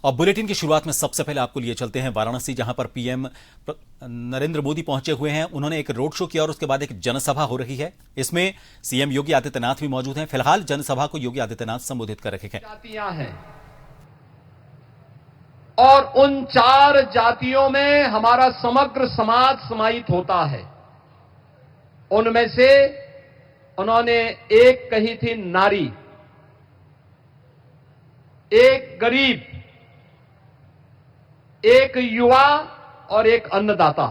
और बुलेटिन की शुरुआत में सबसे पहले आपको लिए चलते हैं वाराणसी, जहां पर पीएम नरेंद्र मोदी पहुंचे हुए हैं। उन्होंने एक रोड शो किया और उसके बाद एक जनसभा हो रही है। इसमें सीएम योगी आदित्यनाथ भी मौजूद हैं। फिलहाल जनसभा को योगी आदित्यनाथ संबोधित कर रहे हैं। जातियां हैं और उन 4 जातियों में हमारा समग्र समाज समाहित होता है। उनमें से उन्होंने एक कही थी नारी, एक गरीब, एक युवा और एक अन्नदाता।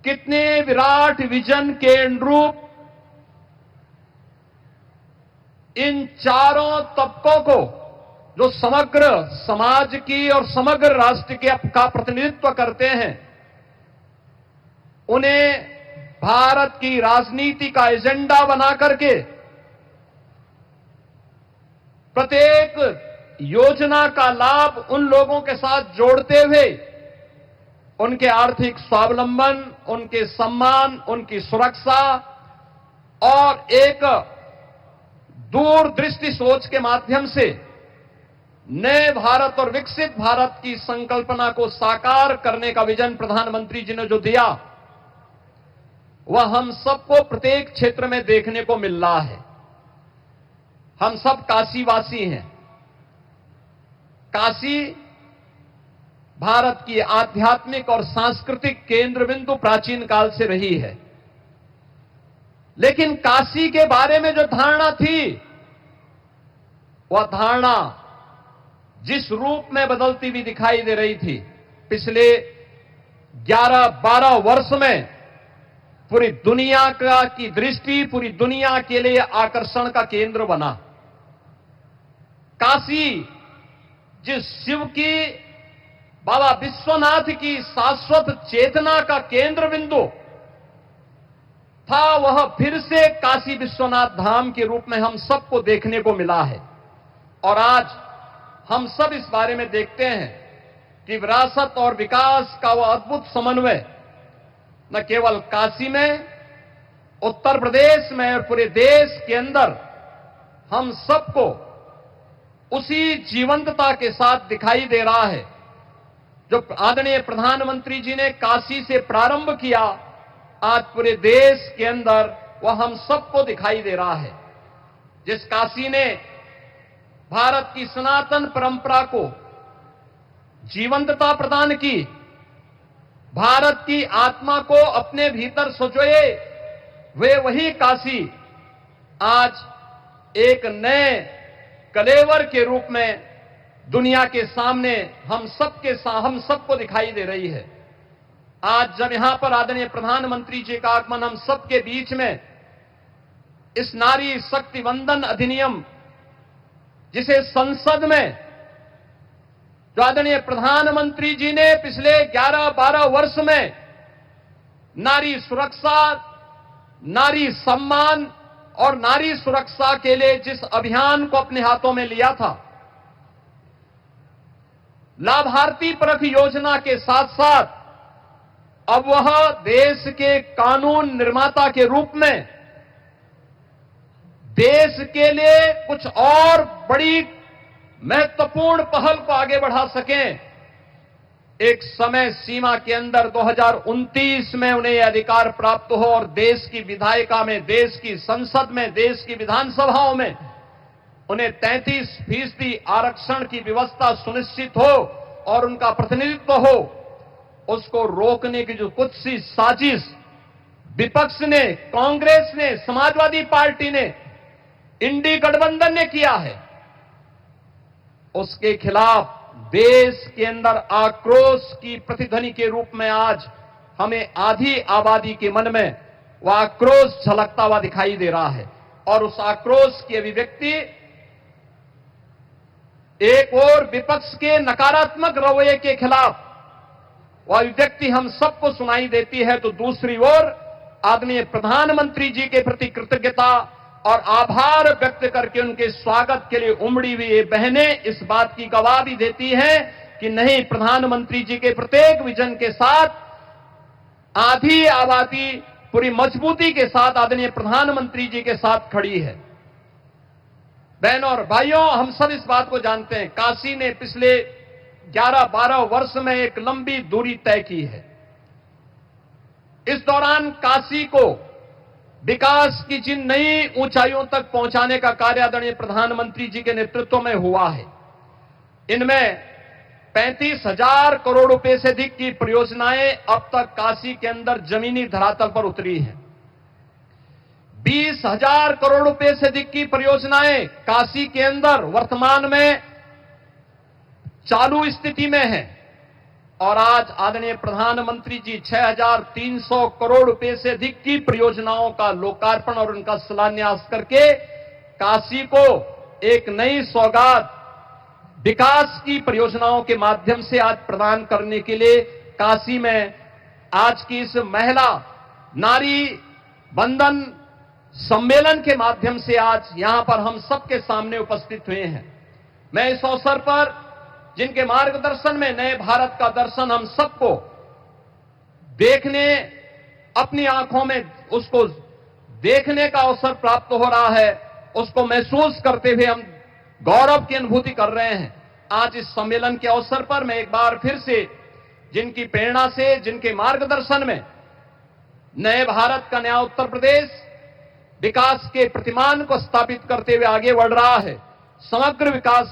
कितने विराट विजन के अनुरूप इन चारों तबकों को, जो समग्र समाज की और समग्र राष्ट्र का प्रतिनिधित्व करते हैं, उन्हें भारत की राजनीति का एजेंडा बना करके प्रत्येक योजना का लाभ उन लोगों के साथ जोड़ते हुए उनके आर्थिक स्वावलंबन, उनके सम्मान, उनकी सुरक्षा और एक दूरदृष्टि सोच के माध्यम से नए भारत और विकसित भारत की संकल्पना को साकार करने का विजन प्रधानमंत्री जी ने जो दिया, वह हम सबको प्रत्येक क्षेत्र में देखने को मिल रहा है। हम सब काशीवासी हैं। काशी भारत की आध्यात्मिक और सांस्कृतिक केंद्र बिंदु प्राचीन काल से रही है। लेकिन काशी के बारे में जो धारणा थी, वह धारणा जिस रूप में बदलती हुई दिखाई दे रही थी, पिछले 11-12 वर्ष में पूरी दुनिया की दृष्टि पूरी दुनिया के लिए आकर्षण का केंद्र बना। काशी जिस शिव की, बाबा विश्वनाथ की शाश्वत चेतना का केंद्र बिंदु था, वह फिर से काशी विश्वनाथ धाम के रूप में हम सबको देखने को मिला है। और आज हम सब इस बारे में देखते हैं कि विरासत और विकास का वह अद्भुत समन्वय न केवल काशी में, उत्तर प्रदेश में और पूरे देश के अंदर हम सबको उसी जीवंतता के साथ दिखाई दे रहा है जो आदरणीय प्रधानमंत्री जी ने काशी से प्रारंभ किया। आज पूरे देश के अंदर वह हम सबको दिखाई दे रहा है। जिस काशी ने भारत की सनातन परंपरा को जीवंतता प्रदान की, भारत की आत्मा को अपने भीतर सजोए, वे वही काशी आज एक नए कलेवर के रूप में दुनिया के सामने हम सबको दिखाई दे रही है। आज जब यहां पर आदरणीय प्रधानमंत्री जी का आगमन हम सबके बीच में इस नारी शक्ति वंदन अधिनियम, जिसे संसद में जो आदरणीय प्रधानमंत्री जी ने पिछले 11-12 वर्ष में नारी सुरक्षा, नारी सम्मान और नारी सुरक्षा के लिए जिस अभियान को अपने हाथों में लिया था, लाभार्थी परख योजना के साथ साथ अब वह देश के कानून निर्माता के रूप में देश के लिए कुछ और बड़ी महत्वपूर्ण पहल को आगे बढ़ा सकें। एक समय सीमा के अंदर 2029 में उन्हें यह अधिकार प्राप्त हो और देश की विधायिका में, देश की संसद में, देश की विधानसभाओं में उन्हें 33% आरक्षण की व्यवस्था सुनिश्चित हो और उनका प्रतिनिधित्व हो। उसको रोकने की जो कुछ सी साजिश विपक्ष ने, कांग्रेस ने, समाजवादी पार्टी ने, इंडी गठबंधन ने किया है, उसके खिलाफ देश के अंदर आक्रोश की प्रतिध्वनि के रूप में आज हमें आधी आबादी के मन में वह आक्रोश झलकता हुआ दिखाई दे रहा है। और उस आक्रोश की अभिव्यक्ति एक और विपक्ष के नकारात्मक रवैये के खिलाफ वह अभिव्यक्ति हम सबको सुनाई देती है, तो दूसरी ओर आदरणीय प्रधानमंत्री जी के प्रति कृतज्ञता और आभार व्यक्त करके उनके स्वागत के लिए उमड़ी हुई ये बहनें इस बात की गवाही देती हैं कि नहीं, प्रधानमंत्री जी के प्रत्येक विजन के साथ आधी आबादी पूरी मजबूती के साथ आदरणीय प्रधानमंत्री जी के साथ खड़ी है। बहनों और भाइयों, हम सब इस बात को जानते हैं, काशी ने पिछले 11-12 वर्ष में एक लंबी दूरी तय की है। इस दौरान काशी को विकास की जिन नई ऊंचाइयों तक पहुंचाने का कार्य आदरणीय प्रधानमंत्री जी के नेतृत्व में हुआ है, इनमें 35,000 करोड़ रुपए से अधिक की परियोजनाएं अब तक काशी के अंदर जमीनी धरातल पर उतरी हैं। 20,000 करोड़ रुपए से अधिक की परियोजनाएं काशी के अंदर वर्तमान में चालू स्थिति में है और आज आदरणीय प्रधानमंत्री जी 6,300 करोड़ रुपए से अधिक की परियोजनाओं का लोकार्पण और उनका शिलान्यास करके काशी को एक नई सौगात विकास की परियोजनाओं के माध्यम से आज प्रदान करने के लिए काशी में आज की इस महिला नारी बंधन सम्मेलन के माध्यम से आज यहां पर हम सबके सामने उपस्थित हुए हैं। मैं इस अवसर पर जिनके मार्गदर्शन में नए भारत का दर्शन हम सबको देखने, अपनी आंखों में उसको देखने का अवसर प्राप्त हो रहा है, उसको महसूस करते हुए हम गौरव की अनुभूति कर रहे हैं। आज इस सम्मेलन के अवसर पर मैं एक बार फिर से जिनकी प्रेरणा से, जिनके मार्गदर्शन में नए भारत का नया उत्तर प्रदेश विकास के प्रतिमान को स्थापित करते हुए आगे बढ़ रहा है, समग्र विकास